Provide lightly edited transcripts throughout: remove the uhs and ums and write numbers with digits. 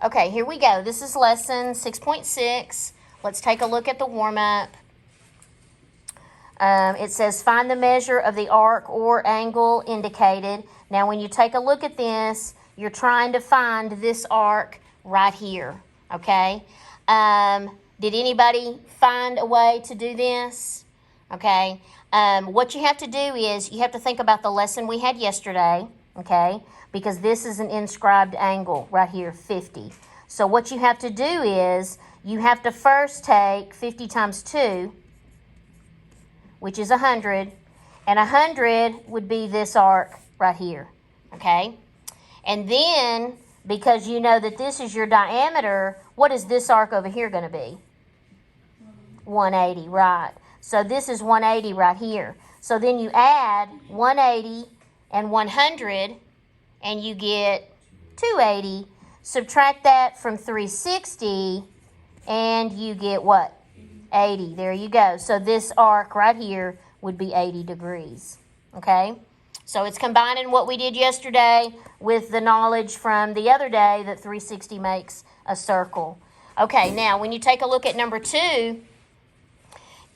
Okay, here we go. This is lesson 6.6. Let's take a look at the warm-up. It says find the measure of the arc or angle indicated. Now, when you take a look at this, you're trying to find this arc right here, okay? Did anybody find a way to do this? Okay. What you have to do is you have to think about the lesson we had yesterday, okay? Because this is an inscribed angle right here, 50. So what you have to do is you have to first take 50 times 2, which is 100, and 100 would be this arc right here, okay? And then, because you know that this is your diameter, what is this arc over here going to be? 180, right. So this is 180 right here. So then you add 180 and 100, and you get 280. Subtract that from 360, and you get what? 80. There you go. So this arc right here would be 80 degrees, okay? So it's combining what we did yesterday with the knowledge from the other day that 360 makes a circle. Okay, now when you take a look at number 2,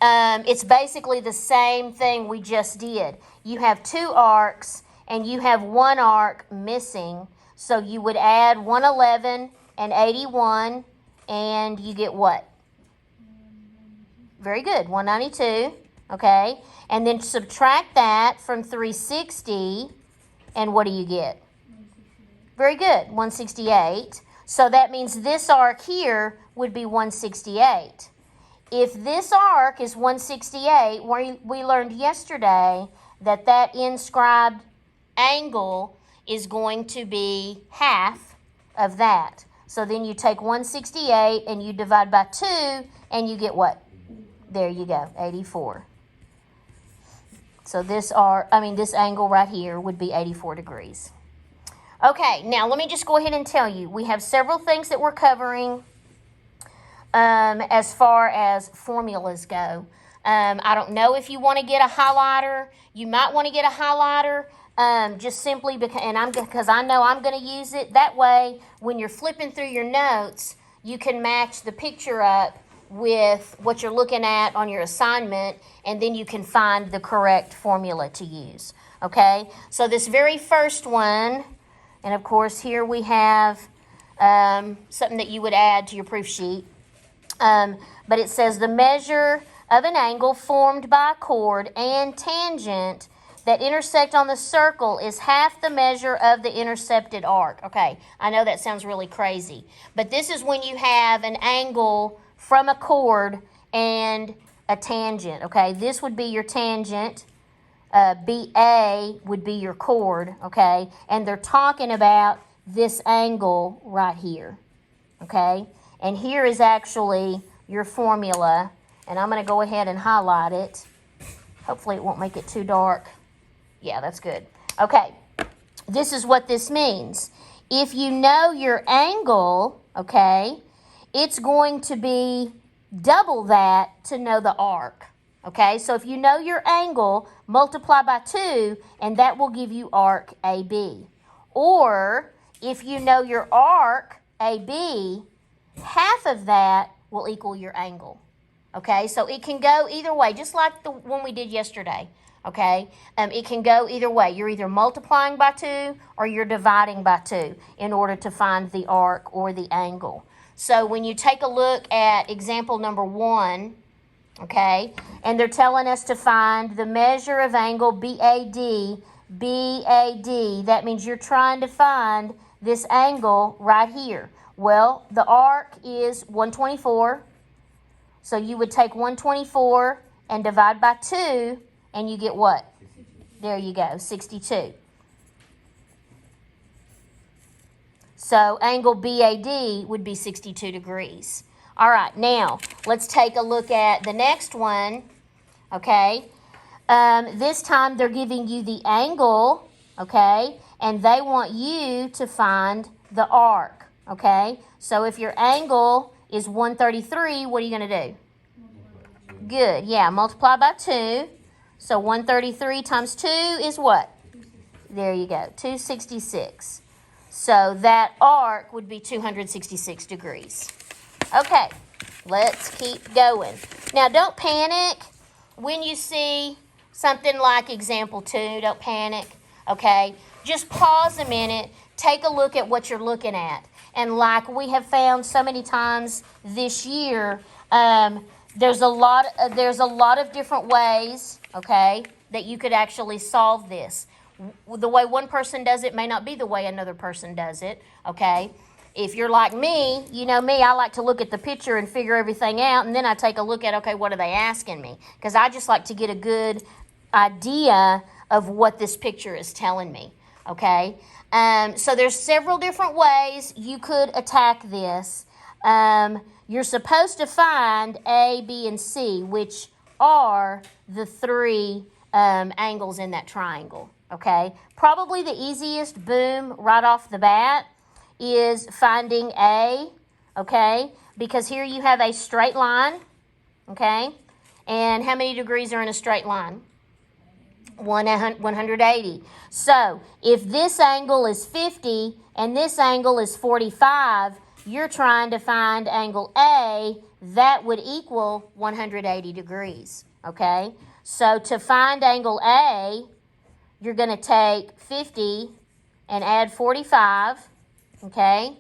it's basically the same thing we just did. You have 2 arcs, and you have 1 arc missing. So you would add 111 and 81, and you get what? Very good, 192, okay? And then subtract that from 360, and what do you get? Very good, 168. So that means this arc here would be 168. If this arc is 168, we learned yesterday that that inscribed angle is going to be half of that. So then you take 168 and you divide by 2, and you get what? There you go, 84. So this angle right here would be 84 degrees. Okay, now let me just go ahead and tell you, we have several things that we're covering as far as formulas go. I don't know if you want to get a highlighter. You might want to get a highlighter just simply because I know I'm going to use it. That way, when you're flipping through your notes, you can match the picture up with what you're looking at on your assignment, and then you can find the correct formula to use. Okay, so this very first one, and of course here we have something that you would add to your proof sheet. But it says the measure of an angle formed by a chord and tangent that intersect on the circle is half the measure of the intercepted arc. Okay, I know that sounds really crazy, but this is when you have an angle from a chord and a tangent. Okay, this would be your tangent. BA would be your chord. Okay, and they're talking about this angle right here. Okay, and here is actually your formula, and I'm going to go ahead and highlight it. Hopefully it won't make it too dark. Yeah, that's good. Okay, this is what this means. If you know your angle, okay, it's going to be double that to know the arc. Okay, so if you know your angle, multiply by 2, and that will give you arc AB. Or if you know your arc AB, half of that will equal your angle. Okay, so it can go either way, just like the one we did yesterday. Okay, it can go either way. You're either multiplying by 2 or you're dividing by 2 in order to find the arc or the angle. So when you take a look at example number 1, okay, and they're telling us to find the measure of angle BAD, that means you're trying to find this angle right here. Well, the arc is 124, so you would take 124 and divide by 2, and you get what? There you go, 62. So angle BAD would be 62 degrees. All right, now let's take a look at the next one, okay? This time they're giving you the angle, okay? And they want you to find the arc, okay? So if your angle is 133, what are you going to do? Good, yeah, multiply by 2. So 133 times 2 is what? There you go, 266. So that arc would be 266 degrees. Okay, let's keep going. Now, don't panic when you see something like example 2. Don't panic, okay? Just pause a minute, take a look at what you're looking at. And like we have found so many times this year, there's a lot of different ways, okay, that you could actually solve this. The way one person does it may not be the way another person does it, okay? If you're like me, you know me, I like to look at the picture and figure everything out, and then I take a look at, okay, what are they asking me? Because I just like to get a good idea of what this picture is telling me, okay? So there's several different ways you could attack this. You're supposed to find A, B, and C, which are the three angles in that triangle, okay? Probably the easiest, boom, right off the bat, is finding A, okay? Because here you have a straight line, okay? And how many degrees are in a straight line? 180. So if this angle is 50 and this angle is 45, you're trying to find angle A, that would equal 180 degrees, okay? So to find angle A, you're going to take 50 and add 45, okay?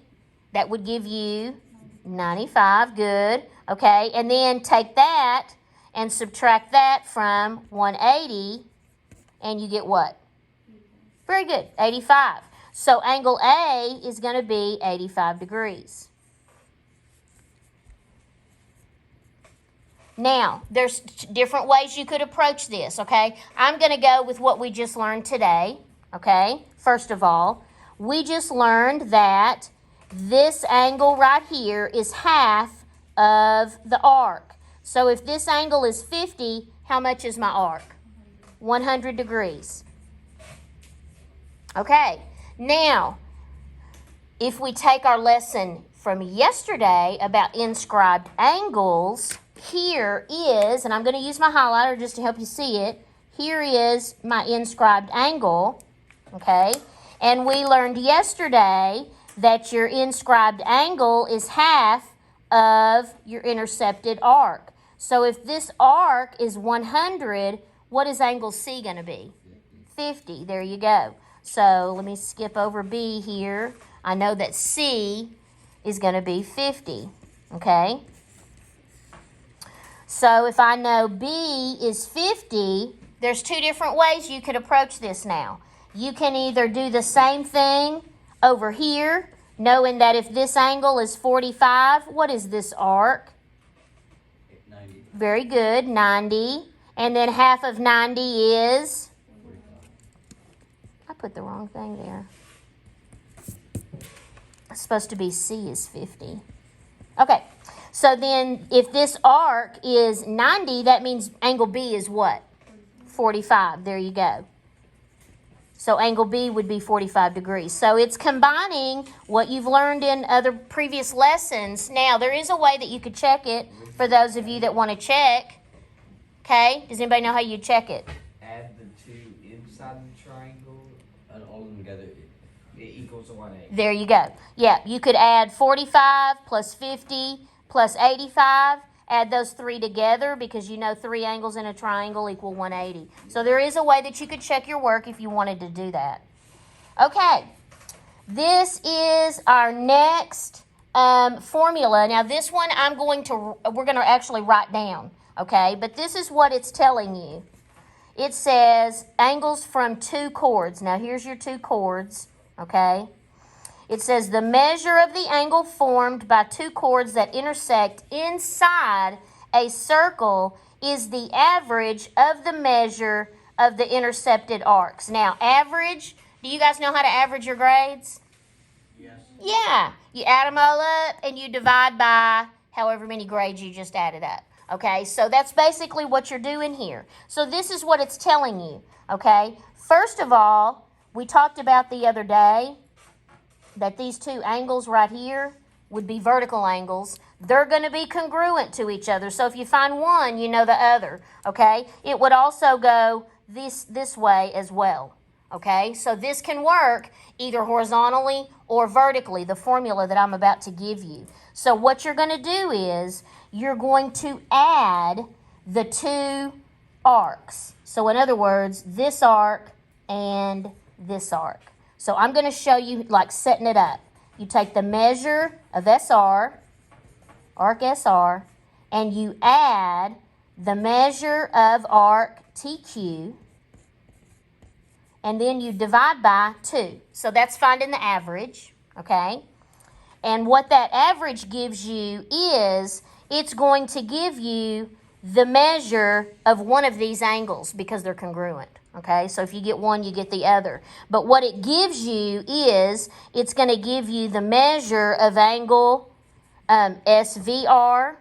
That would give you 95, good, okay? And then take that and subtract that from 180, and you get what? Very good, 85. So angle A is going to be 85 degrees. Now, there's different ways you could approach this, okay? I'm going to go with what we just learned today, okay? First of all, we just learned that this angle right here is half of the arc. So if this angle is 50, how much is my arc? 100 degrees. Okay, now, if we take our lesson from yesterday about inscribed angles, here is, and I'm going to use my highlighter just to help you see it, here is my inscribed angle, okay? And we learned yesterday that your inscribed angle is half of your intercepted arc. So if this arc is 100, what is angle C going to be? 50. There you go. So let me skip over B here. I know that C is going to be 50, okay? So if I know B is 50, there's two different ways you could approach this now. You can either do the same thing over here, knowing that if this angle is 45, what is this arc? 90. Very good, 90. And then half of 90 is? 45. I put the wrong thing there. It's supposed to be C is 50. Okay, so then if this arc is 90, that means angle B is what? 45. There you go. So angle B would be 45 degrees. So it's combining what you've learned in other previous lessons. Now, there is a way that you could check it for those of you that want to check. Okay? Does anybody know how you check it? Add the two inside the triangle and all of them together, it equals 180. There you go. Yeah, you could add 45 plus 50 plus 85. Add those three together because you know three angles in a triangle equal 180. So there is a way that you could check your work if you wanted to do that. Okay, this is our next formula. Now this one we're going to actually write down, okay? But this is what it's telling you. It says angles from two chords. Now here's your two chords, okay? It says the measure of the angle formed by two chords that intersect inside a circle is the average of the measure of the intercepted arcs. Now, average, do you guys know how to average your grades? Yes. Yeah. You add them all up and you divide by however many grades you just added up. Okay, so that's basically what you're doing here. So this is what it's telling you, okay? First of all, we talked about the other day that these two angles right here would be vertical angles. They're going to be congruent to each other. So if you find one, you know the other, okay? It would also go this way as well, okay? So this can work either horizontally or vertically, the formula that I'm about to give you. So what you're going to do is you're going to add the two arcs. So in other words, this arc and this arc. So I'm going to show you like setting it up. You take the measure of SR, arc SR, and you add the measure of arc TQ, and then you divide by 2. So that's finding the average, okay? And what that average gives you is it's going to give you the measure of one of these angles because they're congruent, okay? So if you get one, you get the other. But what it gives you is it's going to give you the measure of angle SVR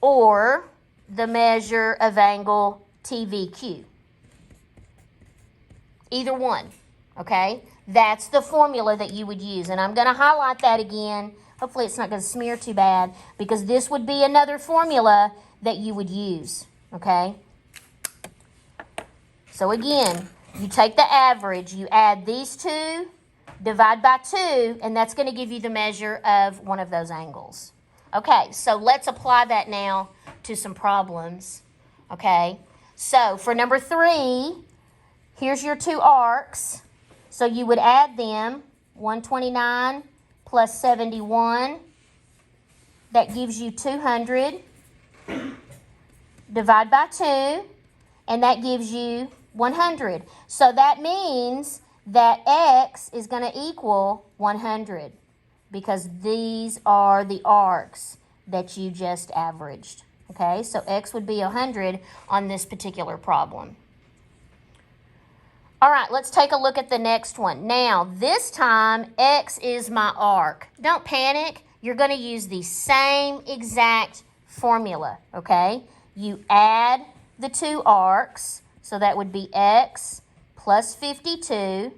or the measure of angle TVQ. Either one, okay? That's the formula that you would use. And I'm going to highlight that again. Hopefully it's not going to smear too bad because this would be another formula that you would use, okay? So again, you take the average, you add these two, divide by 2, and that's going to give you the measure of one of those angles. Okay, so let's apply that now to some problems, okay? So for number 3, here's your two arcs. So you would add them, 129 plus 71. That gives you 200. Divide by 2, and that gives you 100. So that means that x is going to equal 100 because these are the arcs that you just averaged. Okay, so x would be 100 on this particular problem. All right, let's take a look at the next one. Now, this time, x is my arc. Don't panic. You're going to use the same exact formula, okay? You add the two arcs, so that would be x plus 52.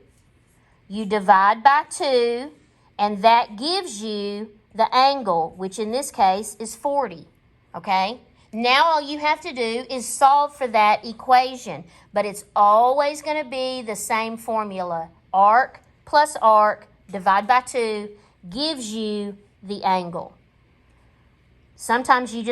You divide by 2, and that gives you the angle, which in this case is 40, okay? Now all you have to do is solve for that equation, but it's always going to be the same formula. Arc plus arc, divide by 2, gives you the angle. Sometimes you'll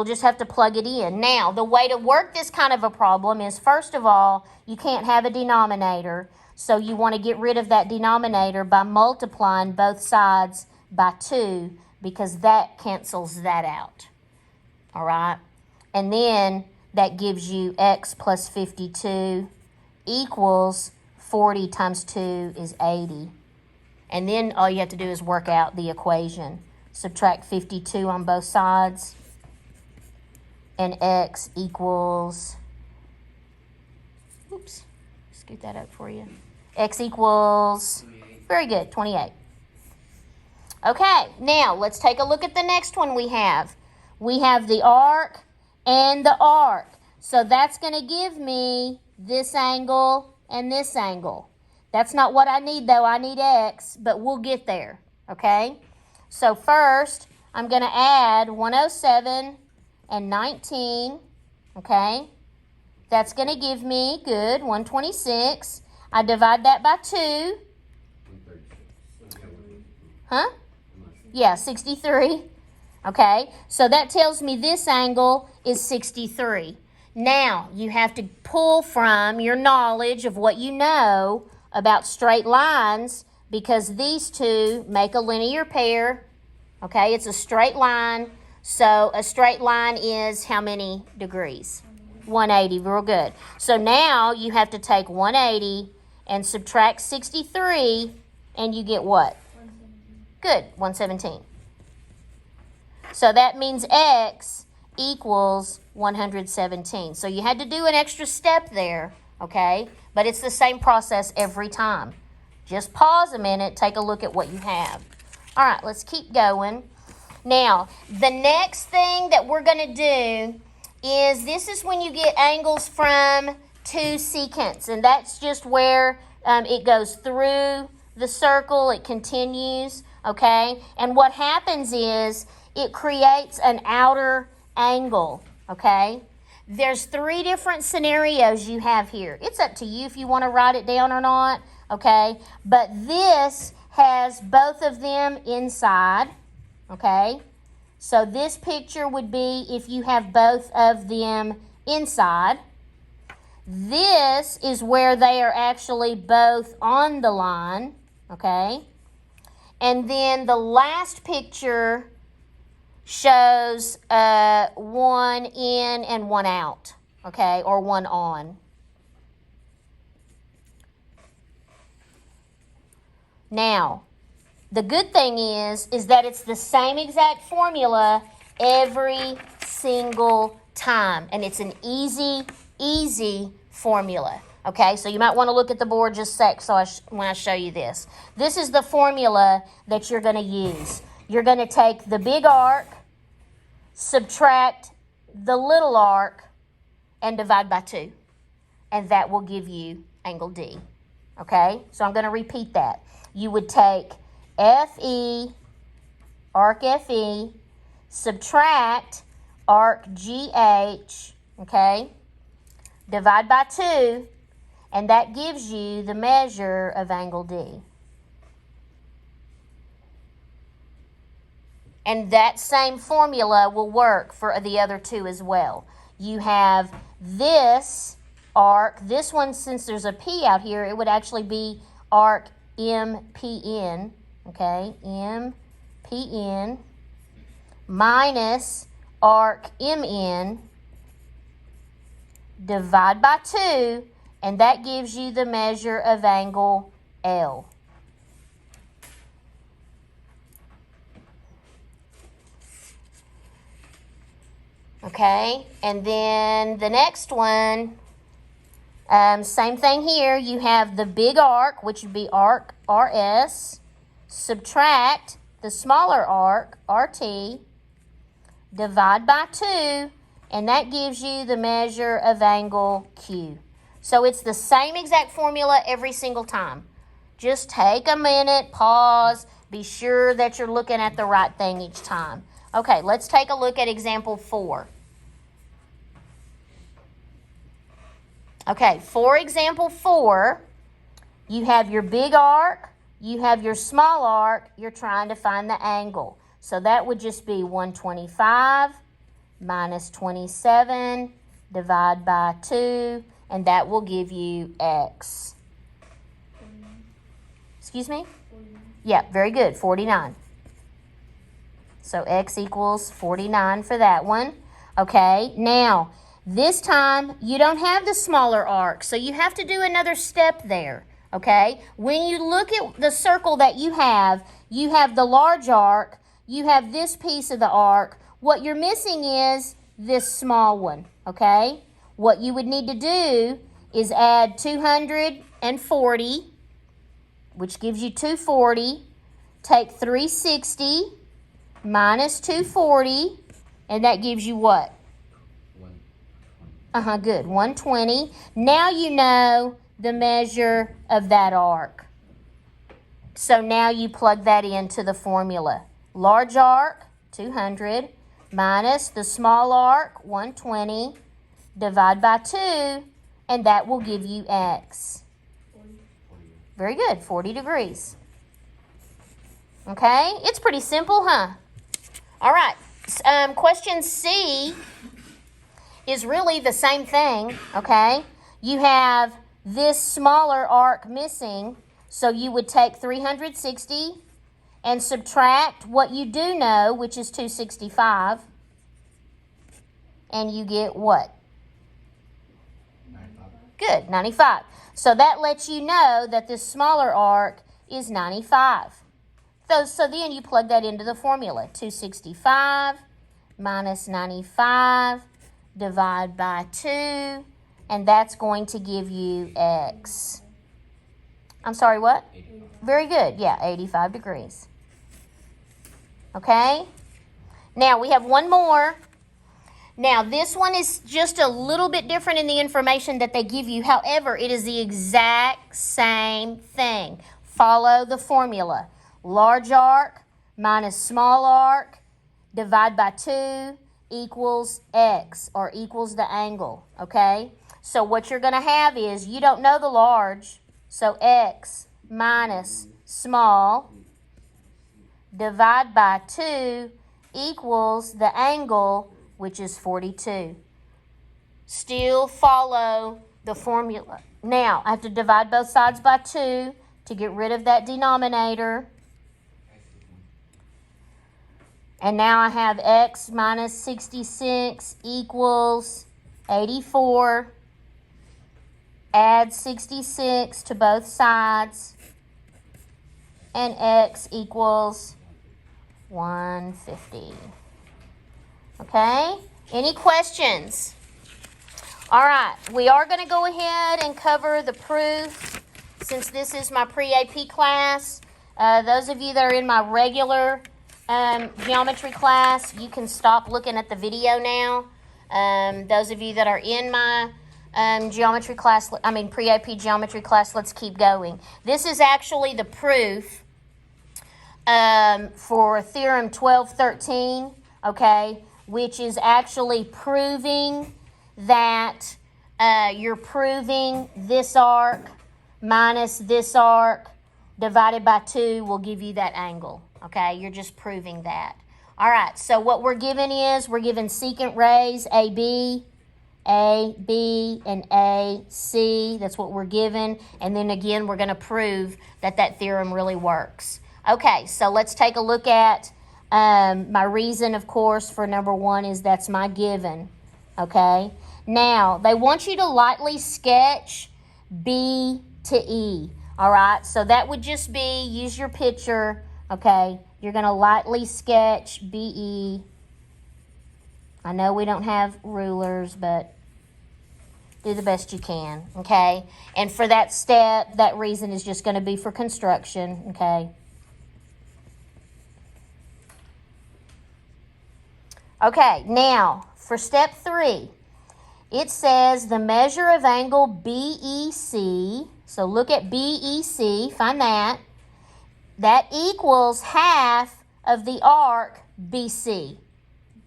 just have to plug it in. Now, the way to work this kind of a problem is, first of all, you can't have a denominator, so you want to get rid of that denominator by multiplying both sides by 2 because that cancels that out. All right? And then that gives you x plus 52 equals 40 times 2 is 80. And then all you have to do is work out the equation. Subtract 52 on both sides. And x equals, oops, scoot that up for you. X equals, 28. Very good, 28. Okay, now let's take a look at the next one we have. We have the arc and the arc. So that's going to give me this angle and this angle. That's not what I need though. I need x, but we'll get there, okay? So first, I'm going to add 107 and 19, okay? That's going to give me, good, 126. I divide that by 2. Huh? Yeah, 63. Okay, so that tells me this angle is 63. Now, you have to pull from your knowledge of what you know about straight lines because these two make a linear pair. Okay, it's a straight line. So a straight line is how many degrees? 180, real good. So now you have to take 180 and subtract 63 and you get what? 117. Good, 117. So that means x equals 117. So you had to do an extra step there, okay? But it's the same process every time. Just pause a minute, take a look at what you have. All right, let's keep going. Now, the next thing that we're going to do is this is when you get angles from two secants. And that's just where it goes through the circle, it continues, okay? And what happens is it creates an outer angle, okay? there's 3 different scenarios you have here. It's up to you if you want to write it down or not, okay? But this has both of them inside, okay? So this picture would be if you have both of them inside. This is where they are actually both on the line, okay? And then the last picture shows one in and one out, okay, or one on. Now, the good thing is that it's the same exact formula every single time, and it's an easy formula. Okay, so you might want to look at the board just a sec when I show you this. This is the formula that you're going to use. You're going to take the big arc, subtract the little arc, and divide by 2. And that will give you angle D. Okay, so I'm going to repeat that. You would take FE, arc FE, subtract arc GH, okay, divide by 2, and that gives you the measure of angle D. And that same formula will work for the other 2 as well. You have this arc, this one, since there's a P out here, it would actually be arc MPN, okay, MPN minus arc MN, divide by 2, and that gives you the measure of angle L. Okay, and then the next one, same thing here. You have the big arc, which would be arc RS, subtract the smaller arc, RT, divide by 2, and that gives you the measure of angle Q. So it's the same exact formula every single time. Just take a minute, pause, be sure that you're looking at the right thing each time. Okay, let's take a look at example 4. Okay, for example 4, you have your big arc, you have your small arc, you're trying to find the angle. So that would just be 125 minus 27, divide by 2, and that will give you X. Excuse me? 49. Yeah, very good, 49. So X equals 49 for that one. Okay, now, this time you don't have the smaller arc, so you have to do another step there. Okay, when you look at the circle that you have the large arc, you have this piece of the arc. What you're missing is this small one, okay? What you would need to do is add 240, which gives you 240. Take 360 minus 240, and that gives you what? 120. Good, 120. Now you know the measure of that arc. So now you plug that into the formula. Large arc, 200, minus the small arc, 120, divide by 2, and that will give you X. 40. Very good, 40 degrees. Okay, it's pretty simple, huh? All right, question C is really the same thing, okay? You have this smaller arc missing, so you would take 360 and subtract what you do know, which is 265, and you get what? 95. Good, 95. So that lets you know that this smaller arc is 95. So then you plug that into the formula. 265 minus 95, divide by 2, and that's going to give you X. I'm sorry, what? 85. Very good. Yeah, 85 degrees. Okay? Now, we have one more. Now, this one is just a little bit different in the information that they give you. However, it is the exact same thing. Follow the formula. Large arc minus small arc, divide by 2, equals x, or equals the angle, okay? So what you're going to have is, you don't know the large, so x minus small divide by 2 equals the angle, which is 42. Still follow the formula. Now, I have to divide both sides by 2 to get rid of that denominator. And now I have x minus 66 equals 84. Add 66 to both sides. And x equals 150. Okay? Any questions? All right, we are going to go ahead and cover the proof since this is my pre-AP class. Those of you that are in my regular geometry class, you can stop looking at the video now. Those of you that are in my geometry class, pre-AP geometry class, let's keep going. This is actually the proof for Theorem 1213, okay, which is actually proving that you're proving this arc minus this arc divided by 2 will give you that angle, okay? You're just proving that. All right, so what we're given is, we're given secant rays, AB, and AC. That's what we're given. And then again, we're going to prove that that theorem really works. Okay, so let's take a look at my reason, of course, for number 1 is that's my given, okay? Now, they want you to lightly sketch B to E, all right? So that would just be, use your picture, okay? You're going to lightly sketch BE. I know we don't have rulers, but do the best you can, okay? And for that step, that reason is just going to be for construction, okay? Okay, now, for step 3, it says the measure of angle BEC. So look at BEC, find that. That equals half of the arc BC.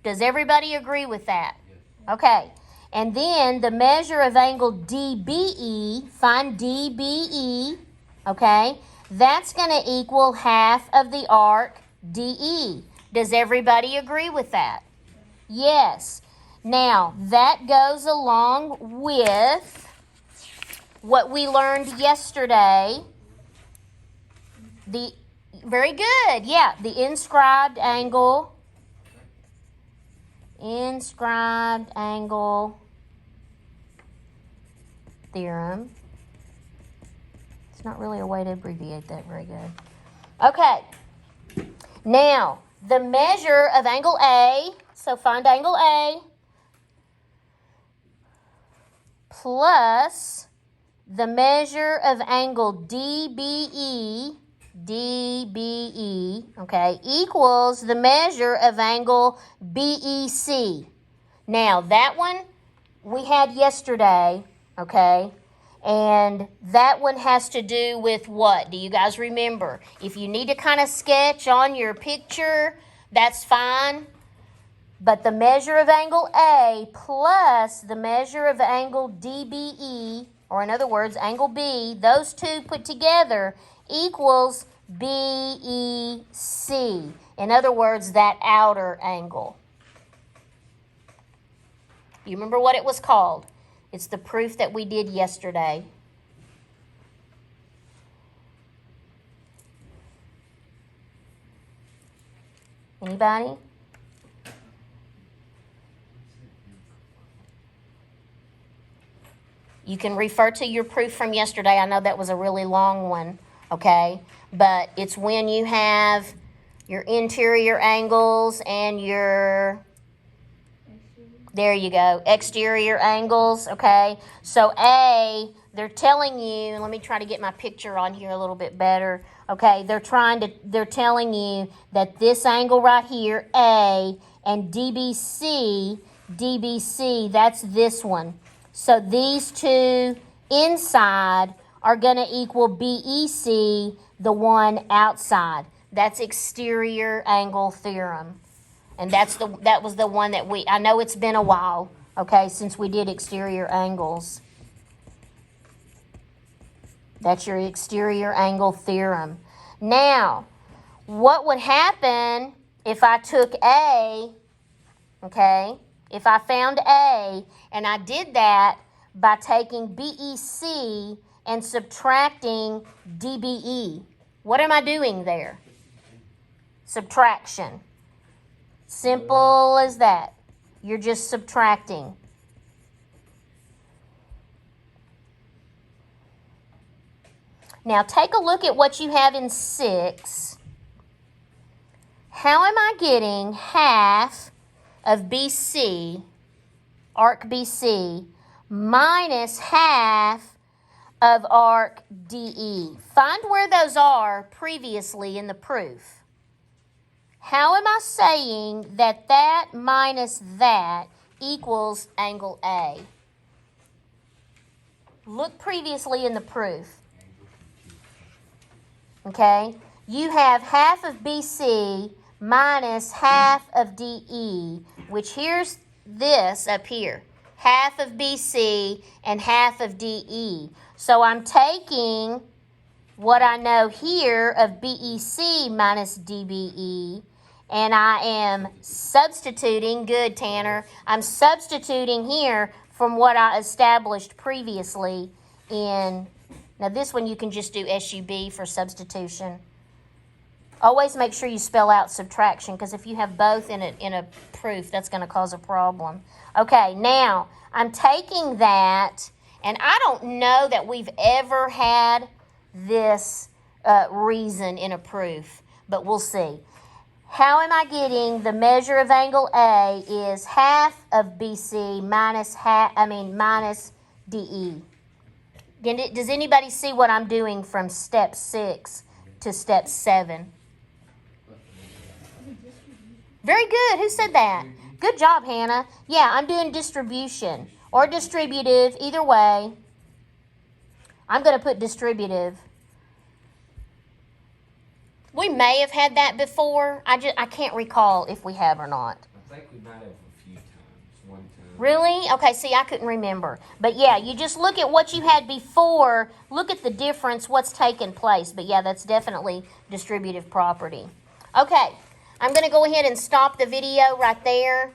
Does everybody agree with that? Yes. Okay. And then the measure of angle DBE, find DBE, okay? That's going to equal half of the arc DE. Does everybody agree with that? Yes. Now, that goes along with what we learned yesterday. Very good. Yeah, the inscribed angle. Inscribed angle theorem. It's not really a way to abbreviate that very good. Okay. Now, the measure of angle A. So find angle A. Plus the measure of angle DBE, okay, equals the measure of angle BEC. Now, that one we had yesterday, okay, and that one has to do with what? Do you guys remember? If you need to kind of sketch on your picture, that's fine. But the measure of angle A plus the measure of angle DBE, or in other words, angle B, those two put together equals BEC. In other words, that outer angle. You remember what it was called? It's the proof that we did yesterday. Anybody? You can refer to your proof from yesterday. I know that was a really long one, okay? But it's when you have your interior angles and your, there you go, exterior angles, okay? So A, they're telling you, let me try to get my picture on here a little bit better, okay? They're telling you that this angle right here, A, and DBC, that's this one. So these two inside are going to equal BEC, the one outside. That's exterior angle theorem. And that was the one that I know it's been a while, okay, since we did exterior angles. That's your exterior angle theorem. Now, what would happen if I took A, okay, if I found A, and I did that by taking BEC and subtracting DBE? What am I doing there? Subtraction. Simple as that. You're just subtracting. Now take a look at what you have in 6. How am I getting half of BC, arc BC, minus half of arc DE? Find where those are previously in the proof. How am I saying that that minus that equals angle A? Look previously in the proof. Okay? You have half of BC minus half of DE, which here's this up here. Half of BC and half of DE. So I'm taking what I know here of BEC minus DBE, and I am substituting, good Tanner, I'm substituting here from what I established previously in, now this one you can just do SUB for substitution. Always make sure you spell out subtraction, because if you have both in a proof, that's going to cause a problem. Okay, now I'm taking that, and I don't know that we've ever had this reason in a proof, but we'll see. How am I getting the measure of angle A is half of BC minus minus DE? Does anybody see what I'm doing from step 6 to step 7? Very good. Who said that? Good job, Hannah. Yeah, I'm doing distribution or distributive, either way. I'm going to put distributive. We may have had that before. I can't recall if we have or not. I think we might have a few times. One time. Really? Okay, see, I couldn't remember. But yeah, you just look at what you had before, look at the difference, what's taken place. But yeah, that's definitely distributive property. Okay, I'm going to go ahead and stop the video right there.